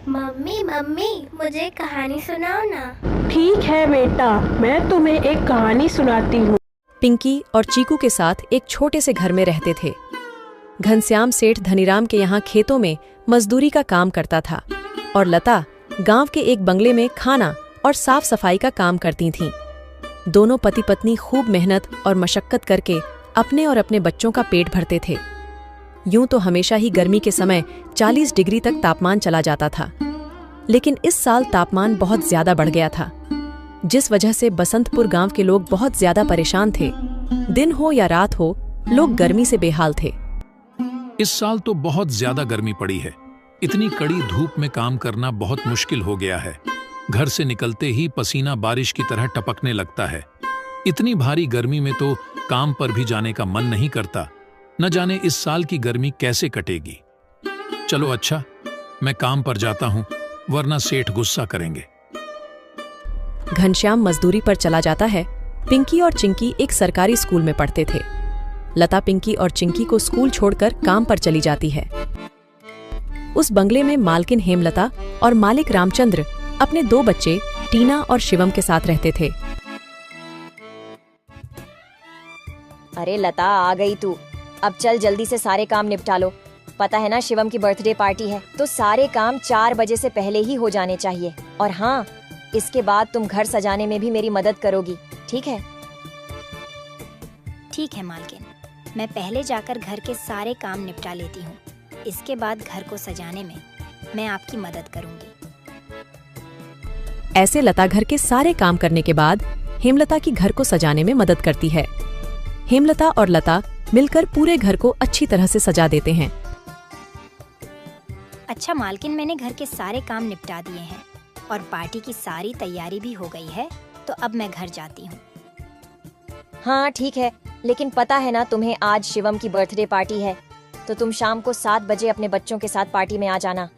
Mummy mummy मुझे कहानी सुनाओ ना। ठीक है बेटा, मैं तुम्हें एक कहानी सुनाती हूँ। पिंकी और चीकू के साथ एक छोटे से घर में रहते थे। घनश्याम सेठ धनीराम के यहाँ खेतों में मजदूरी का काम करता था और लता गांव के एक बंगले में खाना और साफ सफाई का काम करती थीं। दोनों पति पत्नी खूब मेहनत और मशक्कत करके अपने और अपने बच्चों का पेट भरते थे। यूं तो हमेशा ही गर्मी के समय 40 डिग्री तक तापमान चला जाता था, लेकिन इस साल तापमान बहुत ज्यादा बढ़ गया था, जिस वजह से बसंतपुर गांव के लोग बहुत ज्यादा परेशान थे। दिन हो या रात हो, लोग गर्मी से बेहाल थे। इस साल तो बहुत ज्यादा गर्मी पड़ी है। इतनी कड़ी धूप में काम करना बहुत मुश्किल हो गया है। घर से निकलते ही पसीना बारिश की तरह टपकने लगता है। इतनी भारी गर्मी में तो काम पर भी जाने का मन नहीं करता। न जाने इस साल की गर्मी कैसे कटेगी। चलो अच्छा, मैं काम पर जाता हूँ, वरना सेठ गुस्सा करेंगे। घनश्याम मजदूरी पर चला जाता है। पिंकी और चिंकी एक सरकारी स्कूल में पढ़ते थे। लता पिंकी और चिंकी को स्कूल छोड़कर काम पर चली जाती है। उस बंगले में मालकिन हेमलता और मालिक रामचंद्र अपने 2 बच्चे टीना और शिवम के साथ रहते थे। अरे लता, आ गई तू। अब चल जल्दी से सारे काम निपटा लो। पता है ना, शिवम की बर्थडे पार्टी है, तो सारे काम 4 बजे से पहले ही हो जाने चाहिए। और हाँ, इसके बाद तुम घर सजाने में भी मेरी मदद करोगी, ठीक है? ठीक है मालकिन, मैं पहले जाकर घर के सारे काम निपटा लेती हूँ। इसके बाद घर को सजाने में मैं आपकी मदद करूँगी। ऐसे लता घर के सारे काम करने के बाद हेमलता की घर को सजाने में मदद करती है। हेमलता और लता मिलकर पूरे घर को अच्छी तरह से सजा देते हैं। अच्छा मालकिन, मैंने घर के सारे काम निपटा दिए हैं और पार्टी की सारी तैयारी भी हो गई है, तो अब मैं घर जाती हूँ। हाँ ठीक है, लेकिन पता है ना तुम्हें, आज शिवम की बर्थडे पार्टी है, तो तुम शाम को 7 बजे अपने बच्चों के साथ पार्टी में आ जाना।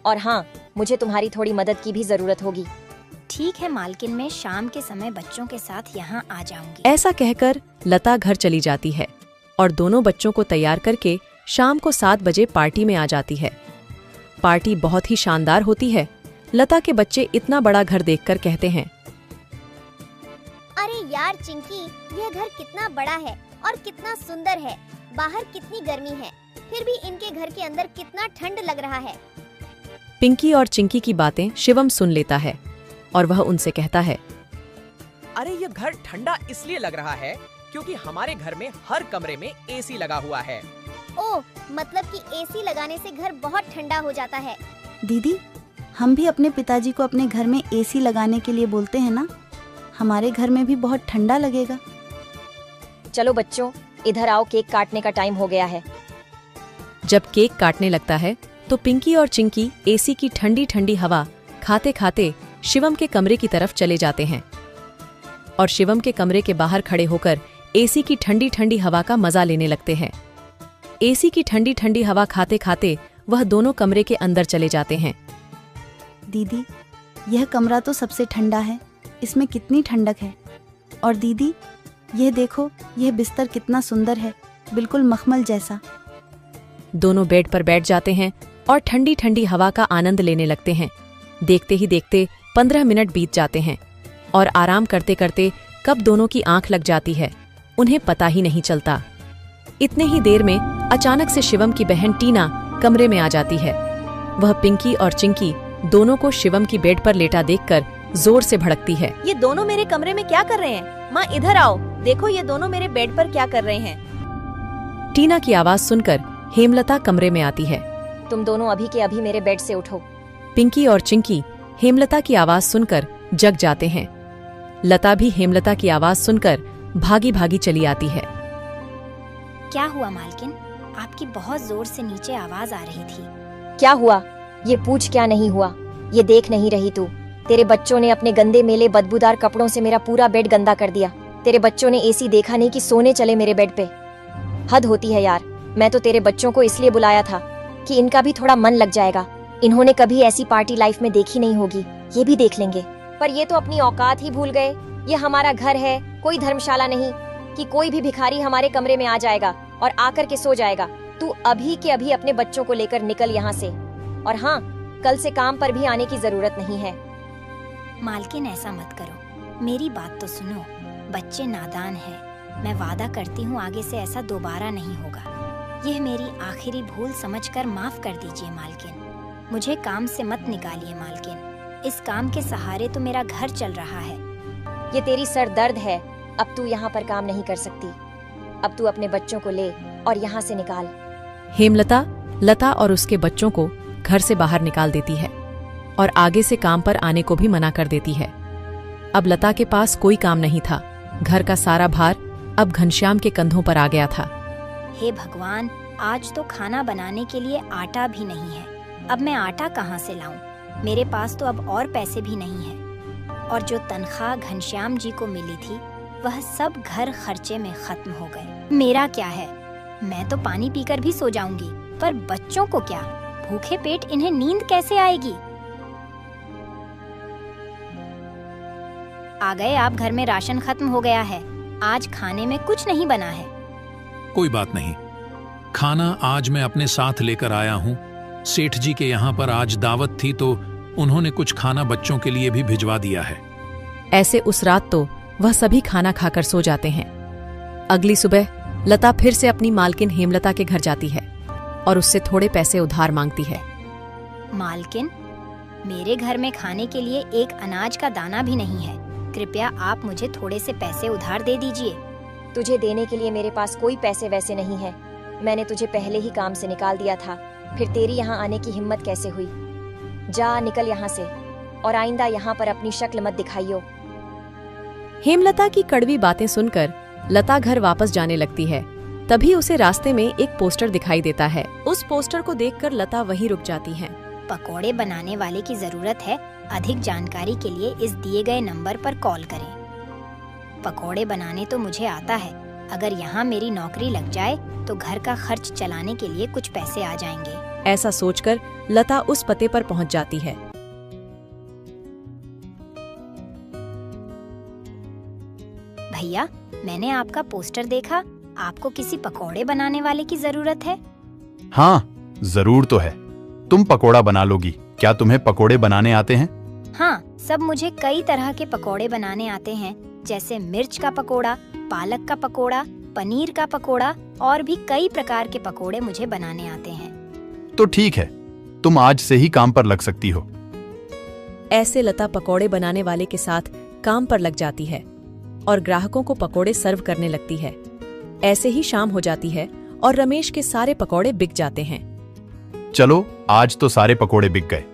और हाँ, मुझे तुम्हारी थोड़ी मदद की भी जरूरत होगी। ठीक है मालकिन, मैं शाम के समय बच्चों के साथ यहाँ आ जाऊंगी। ऐसा कहकर लता घर चली जाती है और दोनों बच्चों को तैयार करके शाम को 7 बजे पार्टी में आ जाती है। पार्टी बहुत ही शानदार होती है। लता के बच्चे इतना बड़ा घर देखकर कहते हैं, अरे यार चिंकी, यह घर कितना बड़ा है और कितना सुंदर है। बाहर कितनी गर्मी है, फिर भी इनके घर के अंदर कितना ठंड लग रहा है। पिंकी और चिंकी की बातें शिवम सुन लेता है और वह उनसे कहता है, अरे ये घर ठंडा इसलिए लग रहा है क्योंकि हमारे घर में हर कमरे में एसी लगा हुआ है। ओह, मतलब कि एसी लगाने से घर बहुत ठंडा हो जाता है। दीदी, हम भी अपने पिताजी को अपने घर में एसी लगाने के लिए बोलते हैं ना, हमारे घर में भी बहुत ठंडा लगेगा। चलो बच्चों, इधर आओ, केक काटने का टाइम हो गया है। जब केक काटने लगता है तो पिंकी और चिंकी एसी की ठंडी ठंडी हवा खाते खाते शिवम के कमरे की तरफ चले जाते हैं और शिवम के कमरे के बाहर खड़े होकर एसी की ठंडी ठंडी हवा का मजा लेने लगते हैं। एसी की ठंडी ठंडी हवा खाते खाते वह दोनों कमरे के अंदर चले जाते हैं। दीदी, यह कमरा तो सबसे ठंडा है, इसमें कितनी ठंडक है। और दीदी, यह देखो, यह बिस्तर कितना सुंदर है, बिल्कुल मखमल जैसा। दोनों बेड पर बैठ जाते हैं और ठंडी ठंडी हवा का आनंद लेने लगते हैं। देखते ही देखते 15 मिनट बीत जाते हैं और आराम करते करते कब दोनों की आंख लग जाती है, उन्हें पता ही नहीं चलता। इतने ही देर में अचानक से शिवम की बहन टीना कमरे में आ जाती है। वह पिंकी और चिंकी दोनों को शिवम की बेड पर लेटा देखकर जोर से भड़कती है। ये दोनों मेरे कमरे में क्या कर रहे हैं? माँ इधर आओ, देखो ये दोनों मेरे बेड पर क्या कर रहे हैं। टीना की आवाज सुनकर हेमलता कमरे में आती है। तुम दोनों अभी के अभी मेरे बेड से उठो। पिंकी और चिंकी हेमलता की आवाज सुनकर जग जाते हैं। लता भी हेमलता की आवाज सुनकर भागी भागी चली आती है। क्या हुआ मालकिन? आपकी बहुत जोर से नीचे आवाज आ रही थी। क्या हुआ? ये पूछ, क्या नहीं हुआ? ये देख नहीं रही तू? तेरे बच्चों ने अपने गंदे मेले बदबूदार कपड़ों से मेरा पूरा बेड गंदा कर दिया। तेरे बच्चों ने एसी देखा नहीं कि सोने चले मेरे बेड पे। हद होती है यार। मैं तो तेरे बच्चों को इसलिए बुलाया था कि इनका भी थोड़ा मन लग जाएगा। इन्होंने कभी ऐसी पार्टी लाइफ में देखी नहीं होगी, ये भी देख लेंगे। पर ये तो अपनी औकात ही भूल गए। ये हमारा घर है, कोई धर्मशाला नहीं कि कोई भी भिखारी हमारे कमरे में आ जाएगा और आकर के सो जाएगा। तू अभी के अभी अपने बच्चों को लेकर निकल यहाँ से। और हाँ, कल से काम पर भी आने की जरूरत नहीं है। मालकिन ऐसा मत करो, मेरी बात तो सुनो। बच्चे नादान हैं। मैं वादा करती हूँ आगे से ऐसा दोबारा नहीं होगा। यह मेरी आखिरी भूल समझकर माफ कर दीजिए मालकिन। मुझे काम से मत निकालिए मालकिन। इस काम के सहारे तो मेरा घर चल रहा है। ये तेरी सर दर्द है। अब तू यहाँ पर काम नहीं कर सकती। अब तू अपने बच्चों को ले और यहाँ से निकाल। हेमलता लता और उसके बच्चों को घर से बाहर निकाल देती है और आगे से काम पर आने को भी मना कर देती है। अब लता के पास कोई काम नहीं था। घर का सारा भार अब घनश्याम के कंधों पर आ गया था। हे भगवान, आज तो खाना बनाने के लिए आटा भी नहीं है। अब मैं आटा कहाँ से लाऊं? मेरे पास तो अब और पैसे भी नहीं है। और जो तनख्वाह घनश्याम जी को मिली थी वह सब घर खर्चे में खत्म हो गए। मेरा क्या है? मैं तो पानी पीकर भी सो जाऊंगी, पर बच्चों को क्या? भूखे पेट इन्हें नींद कैसे आएगी? आ गए आप। घर में राशन खत्म हो गया है। आज खाने में कुछ नहीं बना है। कोई बात नहीं, खाना आज मैं अपने साथ लेकर आया हूँ। सेठ जी के यहाँ पर आज दावत थी तो उन्होंने कुछ खाना बच्चों के लिए भी भिजवा दिया है। ऐसे उस रात तो वह सभी खाना खाकर सो जाते हैं। अगली सुबह लता फिर से अपनी मालकिन हेमलता के घर जाती है और उससे थोड़े पैसे उधार मांगती है। मालकिन, मेरे घर में खाने के लिए एक अनाज का दाना भी नहीं है। कृपया आप मुझे थोड़े से पैसे उधार दे दीजिए। तुझे देने के लिए मेरे पास कोई पैसे वैसे नहीं है। मैंने तुझे पहले ही काम से निकाल दिया था, फिर तेरी यहाँ आने की हिम्मत कैसे हुई? जा निकल यहाँ से और आइंदा यहाँ पर अपनी शक्ल मत दिखाइयो। हेमलता की कड़वी बातें सुनकर लता घर वापस जाने लगती है। तभी उसे रास्ते में एक पोस्टर दिखाई देता है। उस पोस्टर को देखकर लता वहीं रुक जाती है। पकोड़े बनाने वाले की जरूरत है। अधिक जानकारी के लिए इस दिए गए नंबर पर कॉल करें। पकोड़े बनाने तो मुझे आता है। अगर यहाँ मेरी नौकरी लग जाए तो घर का खर्च चलाने के लिए कुछ पैसे आ जाएंगे। ऐसा सोचकर लता उस पते पर पहुँच जाती है। भैया, मैंने आपका पोस्टर देखा। आपको किसी पकोड़े बनाने वाले की जरूरत है? हाँ, जरूर तो है। तुम पकोड़ा बना लोगी। क्या तुम्हें पकोड़े बनाने आते हैं? हाँ, सब मुझे कई तरह के पकोड़े बनाने आते हैं, जैसे मिर्च का पकोड़ा, पालक का पकोड़ा, पनीर का पकोड़ा और भी कई प्रकार के पकोड़े मुझे बनाने आते हैं। तो ठीक है, तुम आज से ही काम पर लग सकती हो। ऐसे लता पकोड़े बनाने वाले के साथ काम पर लग जाती है और ग्राहकों को पकोड़े सर्व करने लगती है। ऐसे ही शाम हो जाती है और रमेश के सारे पकोड़े बिक जाते हैं। चलो, आज तो सारे पकोड़े बिक गए।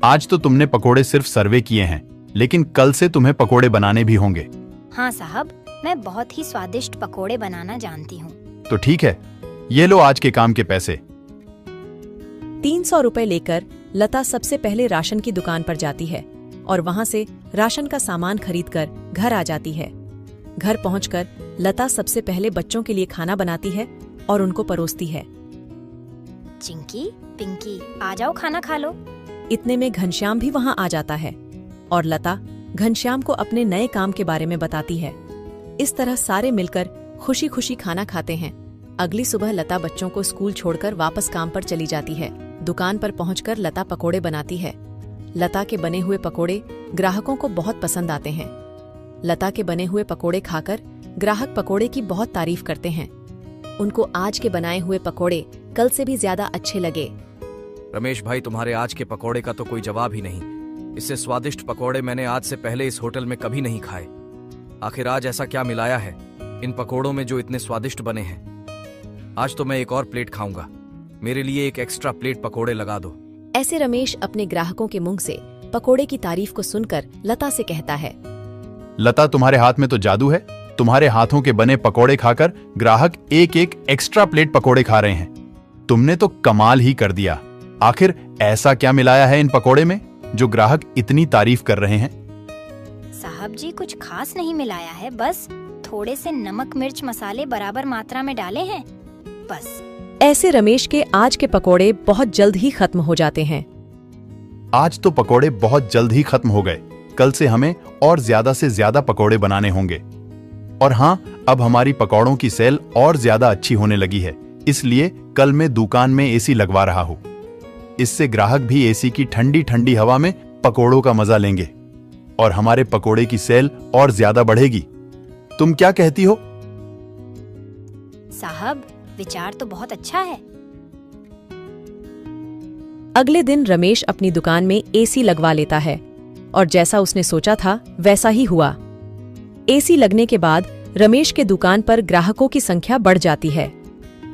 आज तो तुमने पकोड़े सिर्फ सर्वे किए हैं, लेकिन कल से तुम्हें पकोड़े बनाने भी होंगे। हाँ साहब, मैं बहुत ही स्वादिष्ट पकोड़े बनाना जानती हूँ। तो ठीक है, ये लो आज के काम के पैसे। 300 रुपए लेकर लता सबसे पहले राशन की दुकान पर जाती है और वहां से राशन का सामान खरीदकर घर आ जाती है। घर पहुंचकर लता सबसे पहले बच्चों के लिए खाना बनाती है और उनको परोसती है। चिंकी, पिंकी, आ जाओ, खाना खा लो। इतने में घनश्याम भी वहां आ जाता है और लता घनश्याम को अपने नए काम के बारे में बताती है। इस तरह सारे मिलकर खुशी खुशी खाना खाते हैं। अगली सुबह लता बच्चों को स्कूल छोड़कर वापस काम पर चली जाती है। दुकान पर पहुंचकर लता पकोड़े बनाती है। लता के बने हुए पकोड़े ग्राहकों को बहुत पसंद आते हैं। लता के बने हुए पकोड़े खाकर ग्राहक पकोड़े की बहुत तारीफ करते हैं। उनको आज के बनाए हुए पकोड़े कल से भी ज्यादा अच्छे लगे। रमेश भाई, तुम्हारे आज के पकोड़े का तो कोई जवाब ही नहीं। इससे स्वादिष्ट पकोड़े मैंने आज से पहले इस होटल में कभी नहीं खाए। आखिर आज ऐसा क्या मिलाया है इन पकोड़ों में जो इतने स्वादिष्ट बने हैं? आज तो मैं एक और प्लेट खाऊंगा। मेरे लिए एक एक्स्ट्रा प्लेट पकोड़े लगा दो। ऐसे रमेश अपने ग्राहकों के मुंह से पकोड़े की तारीफ को सुनकर लता से कहता है, लता, तुम्हारे हाथ में तो जादू है। तुम्हारे हाथों के बने पकोड़े खाकर ग्राहक एक एक एक्स्ट्रा प्लेट पकोड़े खा रहे हैं। तुमने तो कमाल ही कर दिया। आखिर ऐसा क्या मिलाया है इन पकोड़े में जो ग्राहक इतनी तारीफ कर रहे हैं? साहब जी, कुछ खास नहीं मिलाया है, बस थोड़े से नमक मिर्च मसाले बराबर मात्रा में डाले हैं, बस। ऐसे रमेश के आज के पकोड़े बहुत जल्द ही खत्म हो जाते हैं। आज तो पकोड़े बहुत जल्द ही खत्म हो गए। कल से हमें और ज्यादा से ज्यादा पकोड़े बनाने होंगे। और हाँ, अब हमारी पकौड़ों की सेल और ज्यादा अच्छी होने लगी है, इसलिए कल मैं दुकान में एसी लगवा रहा हूँ। इससे ग्राहक भी एसी की ठंडी ठंडी हवा में पकोड़ों का मजा लेंगे और हमारे पकोड़े की सेल और ज्यादा बढ़ेगी। तुम क्या कहती हो? साहब, विचार तो बहुत अच्छा है। अगले दिन रमेश अपनी दुकान में एसी लगवा लेता है और जैसा उसने सोचा था वैसा ही हुआ। एसी लगने के बाद रमेश के दुकान पर ग्राहकों की संख्या बढ़ जाती है।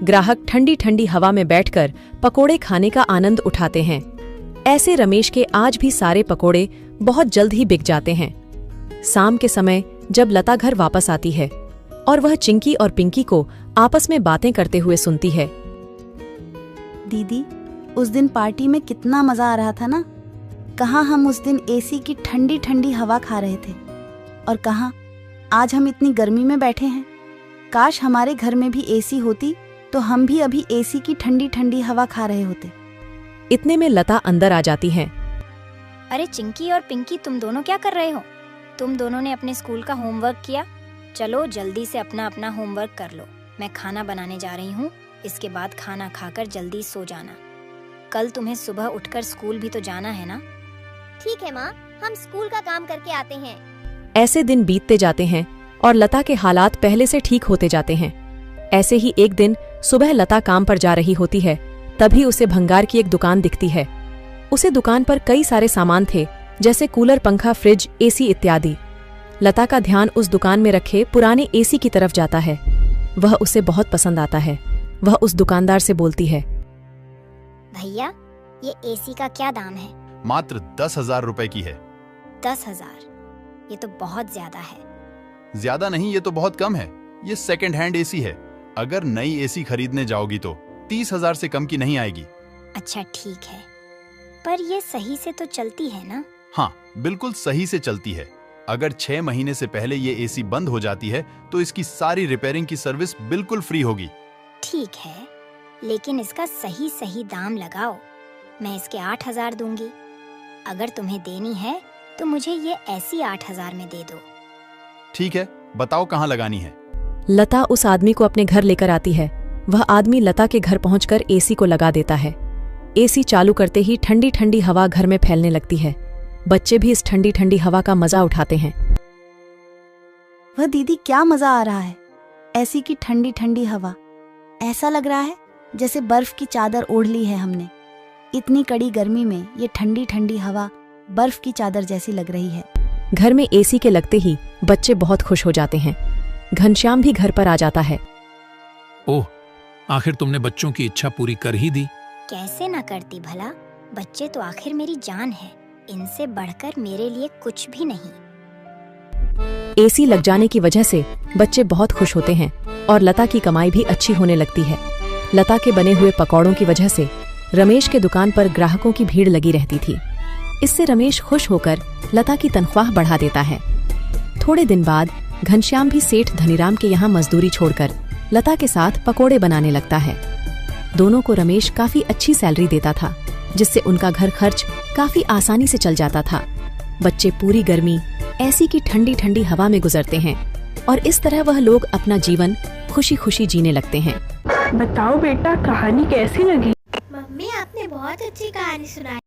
ग्राहक ठंडी ठंडी हवा में बैठकर पकोड़े खाने का आनंद उठाते हैं। ऐसे रमेश के आज भी सारे पकोड़े बहुत जल्द ही बिक जाते हैं। शाम के समय जब लता घर वापस आती है और वह चिंकी और पिंकी को आपस में बातें करते हुए सुनती है। दीदी, उस दिन पार्टी में कितना मजा आ रहा था ना। कहाँ हम उस दिन एसी की ठंडी ठंडी हवा खा रहे थे और कहाँ आज हम इतनी गर्मी में बैठे हैं। काश हमारे घर में भी एसी होती तो हम भी अभी एसी की ठंडी ठंडी हवा खा रहे होते। इतने में लता अंदर आ जाती है। अरे चिंकी और पिंकी, तुम दोनों क्या कर रहे हो? तुम दोनों ने अपने स्कूल का होमवर्क किया? चलो जल्दी से अपना अपना होमवर्क कर लो। मैं खाना बनाने जा रही हूँ। इसके बाद खाना खाकर जल्दी सो जाना। कल तुम्हें सुबह उठकर स्कूल भी तो जाना है ना? ठीक है माँ, हम स्कूल का काम करके आते हैं। ऐसे दिन बीतते जाते हैं और लता के हालात पहले से ठीक होते जाते हैं। ऐसे ही एक दिन सुबह लता काम पर जा रही होती है, तभी उसे भंगार की एक दुकान दिखती है। उसे दुकान पर कई सारे सामान थे, जैसे कूलर, पंखा, फ्रिज, एसी इत्यादि। लता का ध्यान उस दुकान में रखे पुराने एसी की तरफ जाता है। वह उसे बहुत पसंद आता है। वह उस दुकानदार से बोलती है, भैया, ये एसी का क्या दाम है? मात्र 10,000 रुपए की है। 10,000? ये तो बहुत ज्यादा है। ज्यादा नहीं, ये तो बहुत कम है। ये सेकंड हैंड एसी है। अगर नई एसी खरीदने जाओगी तो 30,000 से कम की नहीं आएगी। अच्छा ठीक है, पर ये सही से तो चलती है ना? हाँ, बिल्कुल सही से चलती है। अगर 6 महीने से पहले ये एसी बंद हो जाती है तो इसकी सारी रिपेयरिंग की सर्विस बिल्कुल फ्री होगी। ठीक है, लेकिन इसका सही सही दाम लगाओ। मैं इसके 8,000 दूंगी। अगर तुम्हें देनी है तो मुझे ये ऐसी 8,000 में दे दो। ठीक है, बताओ कहाँ लगानी है। लता उस आदमी को अपने घर लेकर आती है। वह आदमी लता के घर पहुंचकर एसी को लगा देता है। एसी चालू करते ही ठंडी ठंडी हवा घर में फैलने लगती है। बच्चे भी इस ठंडी ठंडी हवा का मजा उठाते हैं। वह दीदी, क्या मजा आ रहा है। एसी की ठंडी ठंडी हवा, ऐसा लग रहा है जैसे बर्फ की चादर ओढ़ ली है हमने। इतनी कड़ी गर्मी में ये ठंडी ठंडी हवा बर्फ की चादर जैसी लग रही है। घर में एसी के लगते ही बच्चे बहुत खुश हो जाते हैं। घनश्याम भी घर पर आ जाता है। ओह, आखिर तुमने बच्चों की इच्छा पूरी कर ही दी। कैसे ना करती भला। बच्चे तो आखिर मेरी जान है। इनसे बढ़कर मेरे लिए कुछ भी नहीं। एसी लग जाने की वजह से बच्चे बहुत खुश होते हैं और लता की कमाई भी अच्छी होने लगती है। लता के बने हुए पकौड़ों की वजह से रमेश के दुकान पर ग्राहकों की भीड़ लगी रहती थी। इससे रमेश खुश होकर लता की तनख्वाह बढ़ा देता है। थोड़े दिन बाद घनश्याम भी सेठ धनीराम के यहाँ मजदूरी छोड़कर लता के साथ पकोड़े बनाने लगता है। दोनों को रमेश काफी अच्छी सैलरी देता था, जिससे उनका घर खर्च काफी आसानी से चल जाता था। बच्चे पूरी गर्मी ऐसी की ठंडी ठंडी हवा में गुजरते हैं और इस तरह वह लोग अपना जीवन खुशी खुशी जीने लगते हैं। बताओ बेटा, कहानी कैसी लगी? मम्मी, आपने बहुत अच्छी कहानी सुनाई।